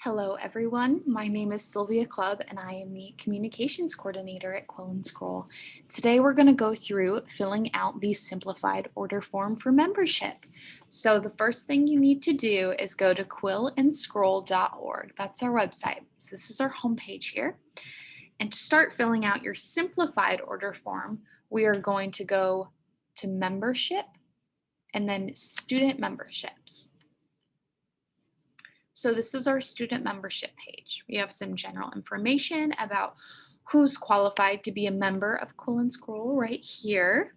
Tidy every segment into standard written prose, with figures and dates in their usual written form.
Hello, everyone. My name is Sylvia Clubb, and I am the Communications Coordinator at Quill and Scroll. Today, we're going to go through filling out the simplified order form for membership. So, the first thing you need to do is go to quillandscroll.org. That's our website. So, this is our homepage here. And to start filling out your simplified order form, we are going to go to membership and then student memberships. So this is our student membership page. We have some general information about who's qualified to be a member of Quill and Scroll right here.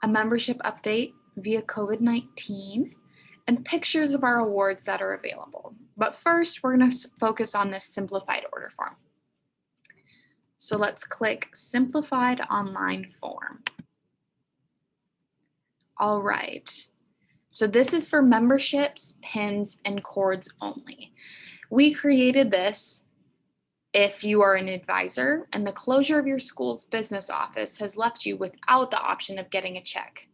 A membership update via COVID-19 and pictures of our awards that are available. But first, we're going to focus on this simplified order form. So let's click Simplified Online Form. All right. So this is for memberships, pins, and cords only. We created this if you are an advisor and the closure of your school's business office has left you without the option of getting a check,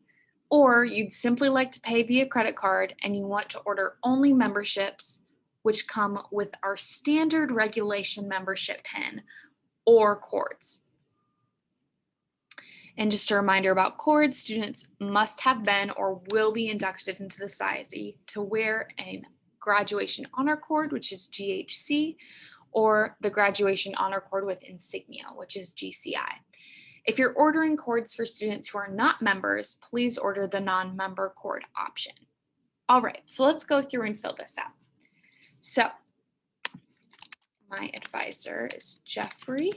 or you'd simply like to pay via credit card and you want to order only memberships which come with our standard regulation membership pin or cords. And just a reminder about cords, students must have been or will be inducted into the society to wear a graduation honor cord, which is GHC, or the graduation honor cord with insignia, which is GCI. If you're ordering cords for students who are not members, please order the non-member cord option. All right, so let's go through and fill this out. So my advisor is Jeffrey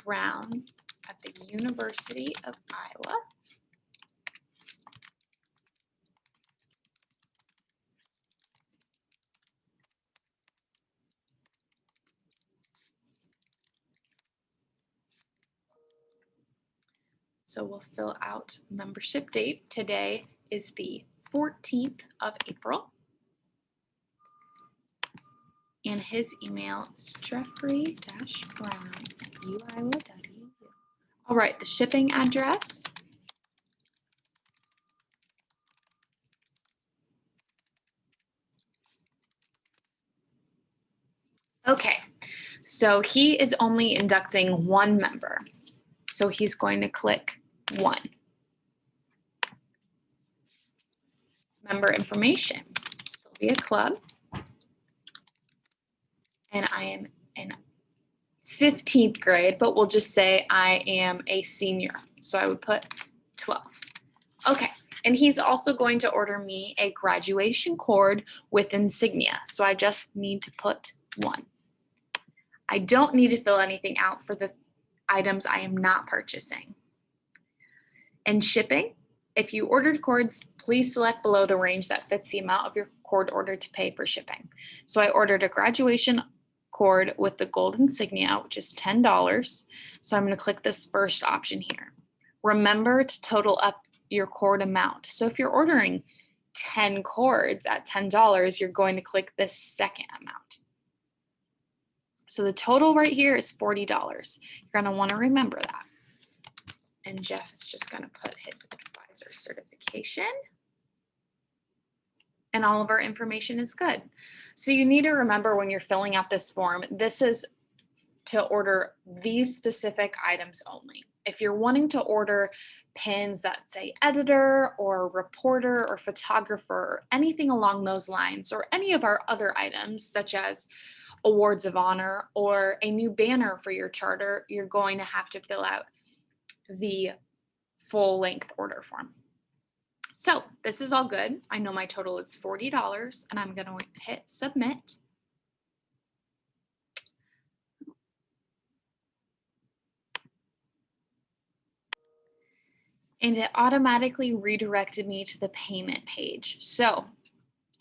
Brown at the University of Iowa. So we'll fill out membership date. Today is the 14th of April. And his email is jeffrey-brown@uiowa.edu. All right, the shipping address. Okay, so he is only inducting one member. So he's going to click 1. Member information, Sylvia Clubb. And I am in 15th grade, but we'll just say I am a senior. So I would put 12. Okay, and he's also going to order me a graduation cord with insignia. So I just need to put 1. I don't need to fill anything out for the items I am not purchasing. And shipping, if you ordered cords, please select below the range that fits the amount of your cord order to pay for shipping. So I ordered a graduation cord with the gold insignia, which is $10. So I'm going to click this first option here. Remember to total up your cord amount. So if you're ordering 10 cords at $10, you're going to click this second amount. So the total right here is $40. You're going to want to remember that. And Jeff is just going to put his advisor certification. And all of our information is good. So you need to remember when you're filling out this form, this is to order these specific items only. If you're wanting to order pins that say editor or reporter or photographer or anything along those lines, or any of our other items such as awards of honor or a new banner for your charter, you're going to have to fill out the full length order form. So this is all good. I know my total is $40 and I'm going to hit submit. And it automatically redirected me to the payment page. So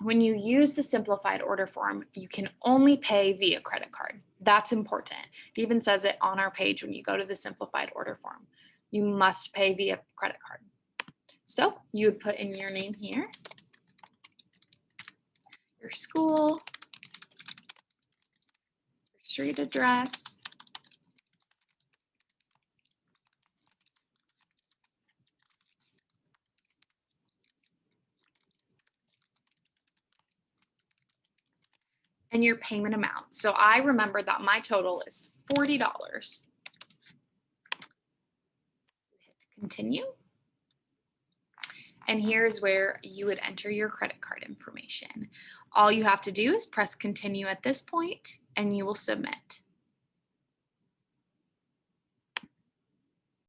when you use the simplified order form, you can only pay via credit card. That's important. It even says it on our page when you go to the simplified order form. You must pay via credit card. So you would put in your name here, your school, your street address, and your payment amount. So I remember that my total is $40. Hit continue. And here's where you would enter your credit card information. All you have to do is press continue at this point and you will submit.